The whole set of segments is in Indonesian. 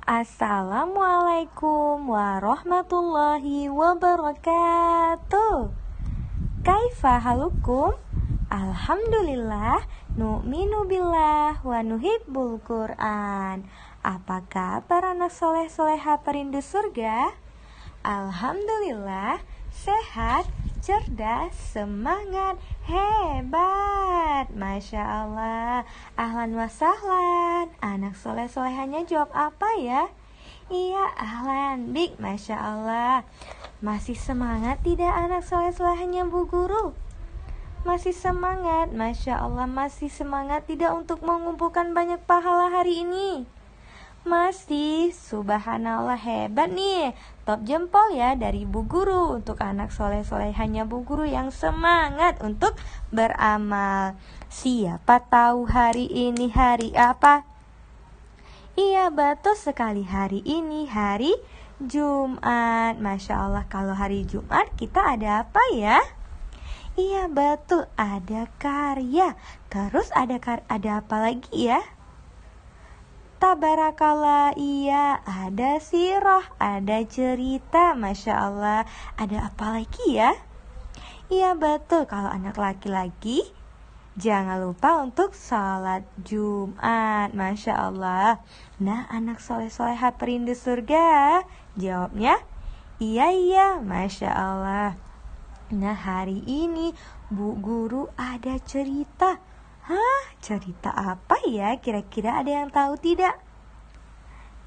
Assalamualaikum warahmatullahi wabarakatuh. Kaifa halukum? Alhamdulillah, nu'minu billah wa nuhibbul Qur'an. Apakah para anak soleh-soleha perindu surga? Alhamdulillah, sehat, cerdas, semangat, hebat. Masya Allah. Ahlan wa sahlan. Anak soleh-solehanya jawab apa ya? Iya, ahlan, bik, Masya Allah. Masih semangat tidak anak soleh-solehanya Bu Guru? Masih semangat, Masya Allah. Masih semangat tidak untuk mengumpulkan banyak pahala hari ini? Masih, subhanallah, hebat nih. Top jempol ya dari Bu Guru untuk anak soleh-solehanya Bu Guru yang semangat untuk beramal. Siapa tahu hari ini hari apa? Iya, betul sekali, hari ini hari Jumat. Masya Allah, kalau hari Jumat kita ada apa ya? Iya, betul, ada karya. Terus ada apa lagi ya? Tabarakallah, iya, ada sirah, ada cerita, Masya Allah. Ada apa lagi ya? Iya, betul, kalau anak laki-laki jangan lupa untuk salat Jumat, Masya Allah. Nah, anak soleh-soleha perindu surga, jawabnya iya, Masya Allah. Nah, hari ini Bu Guru ada cerita. Hah, cerita apa ya? Kira-kira ada yang tahu tidak?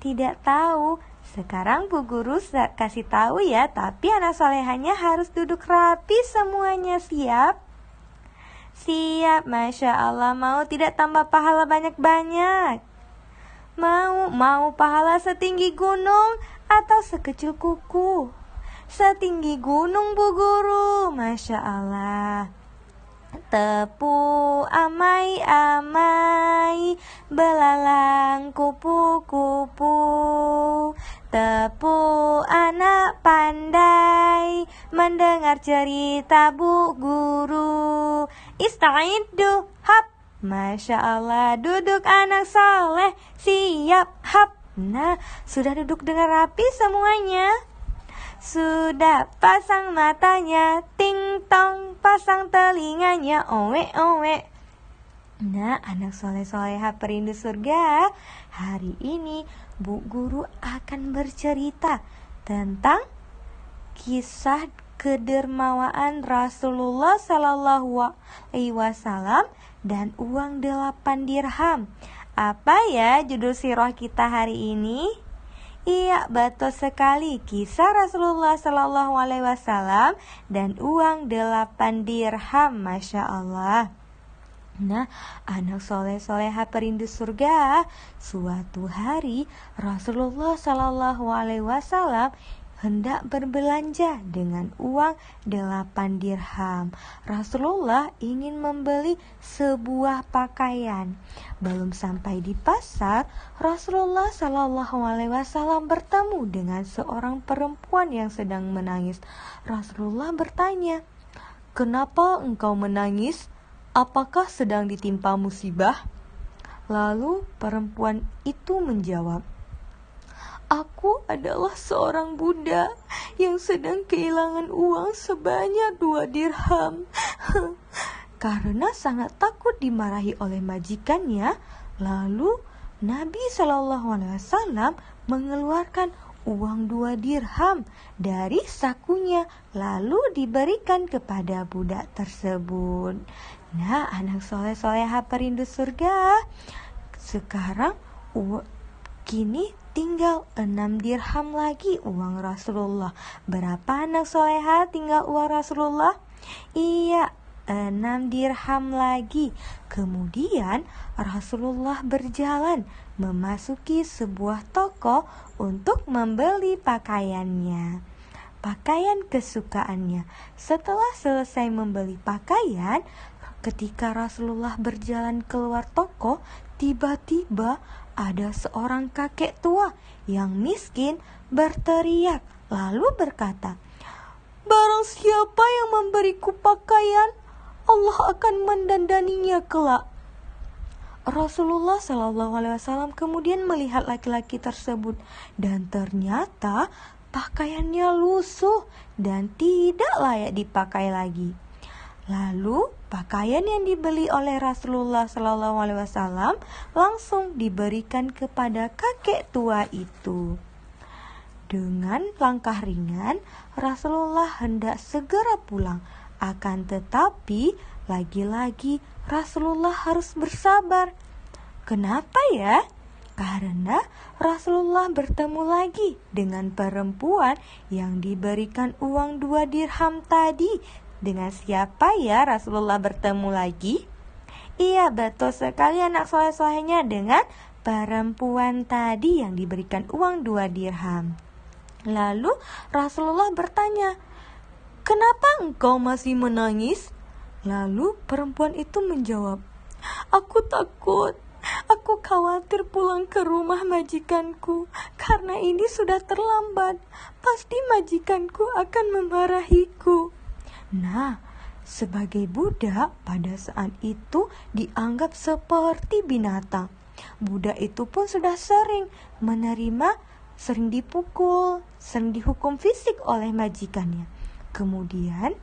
Tidak tahu. Sekarang Bu Guru kasih tahu ya, tapi anak solehannya harus duduk rapi semuanya. Siap? Siap, Masya Allah. Mau tidak tambah pahala banyak-banyak? Mau pahala setinggi gunung atau sekecil kuku? Setinggi gunung, Bu Guru. Masya Allah. Tepu amai-amai, belalang kupu-kupu. Tepu anak pandai, mendengar cerita Bu Guru. Ista'iddu, hap. Masya Allah, duduk anak soleh, siap, hap. Nah, sudah duduk dengan rapi semuanya? Sudah pasang matanya, ting tong, pasang telinganya, owe. Nah, anak soleh-soleha perindu surga, hari ini Bu Guru akan bercerita tentang kisah kedermawaan Rasulullah Sallallahu Alaihi Wasallam dan uang 8 dirham. Apa ya judul sirah kita hari ini? Iya, betul sekali, kisah Rasulullah Sallallahu Alaihi Wasallam dan uang 8 dirham, Masya Allah. Nah, anak soleh-soleha perindu surga, suatu hari Rasulullah Sallallahu Alaihi Wasallam hendak berbelanja dengan uang 8 dirham. Rasulullah ingin membeli sebuah pakaian. Belum sampai di pasar, Rasulullah Shallallahu Alaihi Wasallam bertemu dengan seorang perempuan yang sedang menangis. Rasulullah bertanya, "Kenapa engkau menangis? Apakah sedang ditimpa musibah?" Lalu perempuan itu menjawab, "Aku adalah seorang budak yang sedang kehilangan uang sebanyak 2 dirham." Karena sangat takut dimarahi oleh majikannya, lalu Nabi Shallallahu Alaihi Wasallam mengeluarkan uang 2 dirham dari sakunya, lalu diberikan kepada budak tersebut. Nah, anak soleh-soleha perindu surga, sekarang kini tinggal 6 dirham lagi uang Rasulullah. Berapa anak soleha tinggal uang Rasulullah? Iya, 6 dirham lagi. Kemudian Rasulullah berjalan memasuki sebuah toko untuk membeli pakaiannya, pakaian kesukaannya. Setelah selesai membeli pakaian, ketika Rasulullah berjalan keluar toko, tiba-tiba ada seorang kakek tua yang miskin berteriak lalu berkata, "Barang siapa yang memberiku pakaian, Allah akan mendandaninya kelak." Rasulullah Shallallahu Alaihi Wasallam kemudian melihat laki-laki tersebut dan ternyata pakaiannya lusuh dan tidak layak dipakai lagi. Lalu pakaian yang dibeli oleh Rasulullah Shallallahu Alaihi Wasallam langsung diberikan kepada kakek tua itu. Dengan langkah ringan, Rasulullah hendak segera pulang. Akan tetapi, lagi-lagi Rasulullah harus bersabar. Kenapa ya? Karena Rasulullah bertemu lagi dengan perempuan yang diberikan uang 2 dirham tadi. Dengan siapa ya Rasulullah bertemu lagi? Iya, betul sekali anak soleh-solehnya, dengan perempuan tadi yang diberikan uang 2 dirham. Lalu Rasulullah bertanya, "Kenapa engkau masih menangis?" Lalu perempuan itu menjawab, "Aku takut. Aku khawatir pulang ke rumah majikanku. Karena ini sudah terlambat. Pasti majikanku akan memarahiku." Nah, sebagai budak pada saat itu dianggap seperti binatang. Budak itu pun sudah sering dipukul, sering dihukum fisik oleh majikannya. Kemudian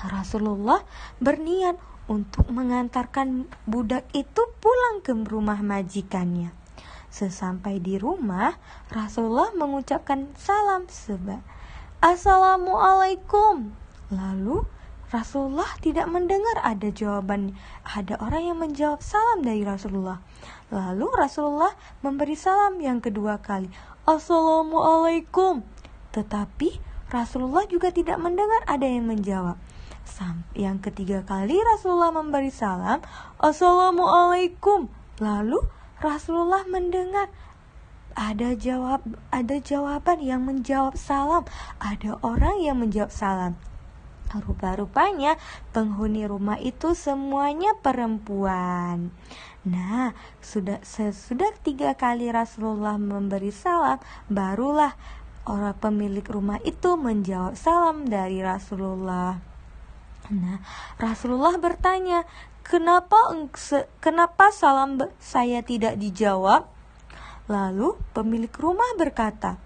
Rasulullah berniat untuk mengantarkan budak itu pulang ke rumah majikannya. Sesampai di rumah, Rasulullah mengucapkan salam "Assalamualaikum." Lalu Rasulullah tidak mendengar ada jawaban, ada orang yang menjawab salam dari Rasulullah. Lalu Rasulullah memberi salam yang kedua kali, "Assalamualaikum." Tetapi Rasulullah juga tidak mendengar ada yang menjawab. Sampai yang ketiga kali Rasulullah memberi salam, "Assalamualaikum." Lalu Rasulullah mendengar ada jawaban yang menjawab salam, ada orang yang menjawab salam. Rupa-rupanya penghuni rumah itu semuanya perempuan. Nah, sesudah 3 kali Rasulullah memberi salam, barulah orang pemilik rumah itu menjawab salam dari Rasulullah. Nah, Rasulullah bertanya, kenapa salam saya tidak dijawab? Lalu pemilik rumah berkata,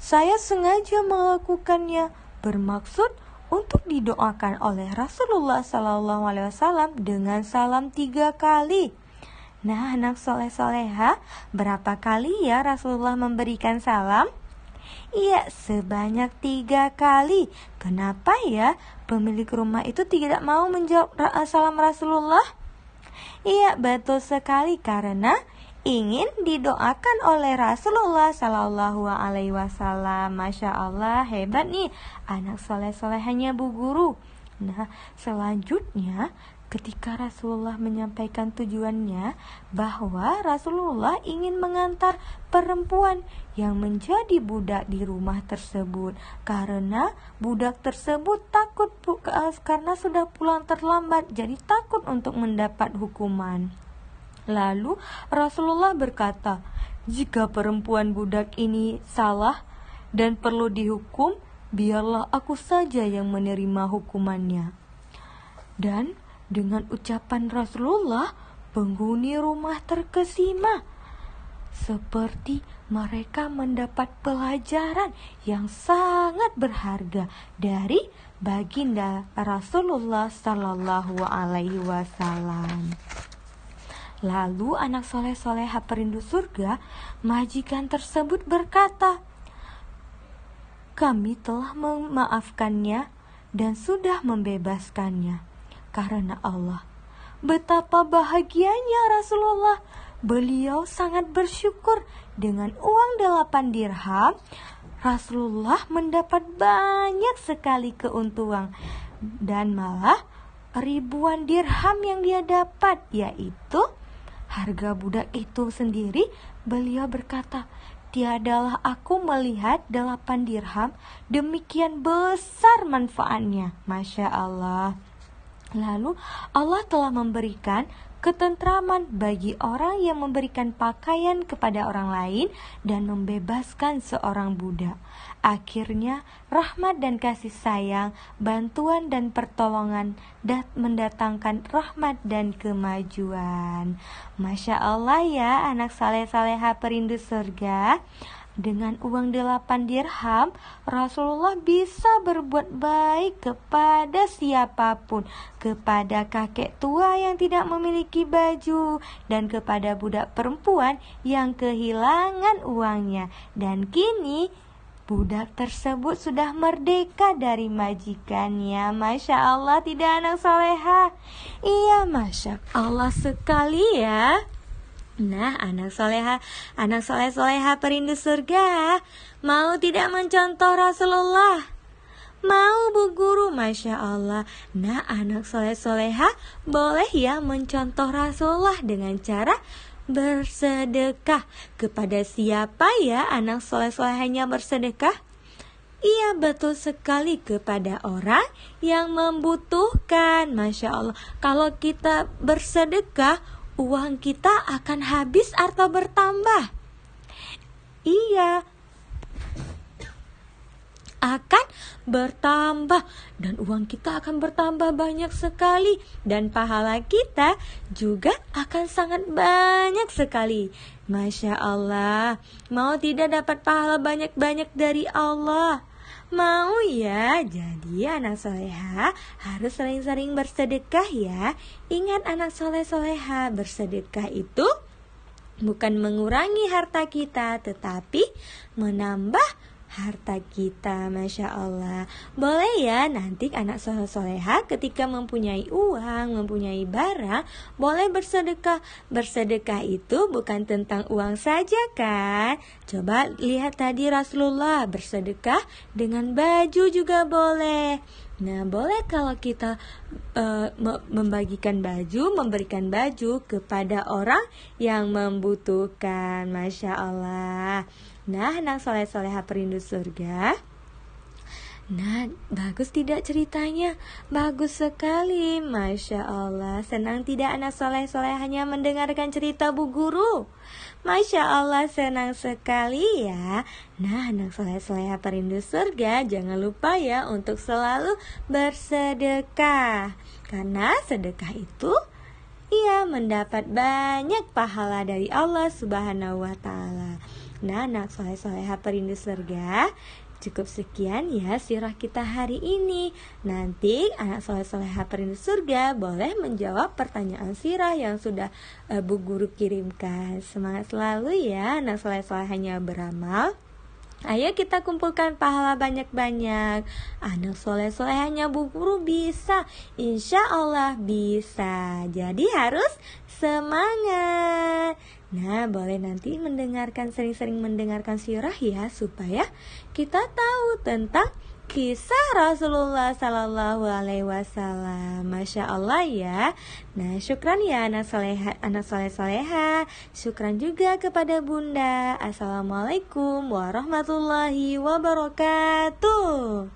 "Saya sengaja melakukannya bermaksud untuk didoakan oleh Rasulullah SAW dengan salam 3 kali." Nah, anak soleh-soleha, berapa kali ya Rasulullah memberikan salam? Iya, sebanyak 3 kali. Kenapa ya pemilik rumah itu tidak mau menjawab salam Rasulullah? Iya, betul sekali, karena ingin didoakan oleh Rasulullah Sallallahu Alaihi Wasallam. Masya Allah, hebat nih anak soleh-solehnya Bu Guru. Nah, selanjutnya ketika Rasulullah menyampaikan tujuannya bahwa Rasulullah ingin mengantar perempuan yang menjadi budak di rumah tersebut, karena budak tersebut takut karena sudah pulang terlambat, jadi takut untuk mendapat hukuman. Lalu Rasulullah berkata, "Jika perempuan budak ini salah dan perlu dihukum, biarlah aku saja yang menerima hukumannya." Dan dengan ucapan Rasulullah, penghuni rumah terkesima, seperti mereka mendapat pelajaran yang sangat berharga dari baginda Rasulullah Sallallahu Alaihi Wasallam. Lalu anak soleh-soleha perindu surga, majikan tersebut berkata, "Kami telah memaafkannya dan sudah membebaskannya karena Allah." Betapa bahagianya Rasulullah. Beliau sangat bersyukur. Dengan uang 8 dirham, Rasulullah mendapat banyak sekali keuntungan, dan malah ribuan dirham yang dia dapat, yaitu harga budak itu sendiri. Beliau berkata, "Tiadalah aku melihat 8 dirham demikian besar manfaatnya." Masya Allah. Lalu Allah telah memberikan ketentraman bagi orang yang memberikan pakaian kepada orang lain dan membebaskan seorang budak. Akhirnya, rahmat dan kasih sayang, bantuan dan pertolongan mendatangkan rahmat dan kemajuan. Masya Allah ya, anak saleh-saleha perindu surga. Dengan uang 8 dirham, Rasulullah bisa berbuat baik kepada siapapun, kepada kakek tua yang tidak memiliki baju, dan kepada budak perempuan yang kehilangan uangnya. Dan kini budak tersebut sudah merdeka dari majikannya. Masya Allah, tidak anak soleha? Iya, Masya Allah sekali ya. Nah, anak soleh-soleha perindu surga, mau tidak mencontoh Rasulullah? Mau, Bu Guru? Masya Allah. Nah, anak soleh-soleha boleh ya mencontoh Rasulullah dengan cara bersedekah. Kepada siapa ya anak soleh-solehanya bersedekah? Iya, betul sekali, kepada orang yang membutuhkan. Masya Allah. Kalau kita bersedekah, uang kita akan habis atau bertambah? Iya, akan bertambah, dan uang kita akan bertambah banyak sekali, dan pahala kita juga akan sangat banyak sekali. Masya Allah. Mau tidak dapat pahala banyak-banyak dari Allah? Mau ya? Jadi anak soleha harus sering-sering bersedekah ya. Ingat anak soleh-soleha, bersedekah itu bukan mengurangi harta kita, tetapi menambah harta kita. Masya Allah. Boleh ya nanti anak soleh-soleha ketika mempunyai uang, mempunyai barang, boleh bersedekah. Bersedekah itu bukan tentang uang saja kan? Coba lihat tadi Rasulullah bersedekah dengan baju juga boleh. Nah, boleh kalau kita membagikan baju, memberikan baju kepada orang yang membutuhkan. Masya Allah. Nah, anak soleh-soleha perindu surga. Nah, bagus tidak ceritanya? Bagus sekali, Masya Allah. Senang tidak anak soleh-solehanya mendengarkan cerita Bu Guru? Masya Allah, senang sekali ya. Nah, anak soleh-soleha perindu surga, jangan lupa ya untuk selalu bersedekah. Karena sedekah itu mendapat banyak pahala dari Allah Subhanahu wa Ta'ala. Nah, anak soleh-soleha perindu surga, cukup sekian ya sirah kita hari ini. Nanti anak soleh-soleha perindu surga boleh menjawab pertanyaan sirah yang sudah Bu Guru kirimkan. Semangat selalu ya anak soleh-solehanya beramal. Ayo kita kumpulkan pahala banyak-banyak. Anak soleh-solehanya Bu Guru bisa, insya Allah bisa. Jadi harus semangat. Nah, boleh nanti sering-sering mendengarkan sirah ya, supaya kita tahu tentang kisah Rasulullah Sallallahu Alaihi Wasallam. Masya Allah ya. Nah, syukran ya anak soleh-soleha. Syukran juga kepada Bunda. Assalamualaikum warahmatullahi wabarakatuh.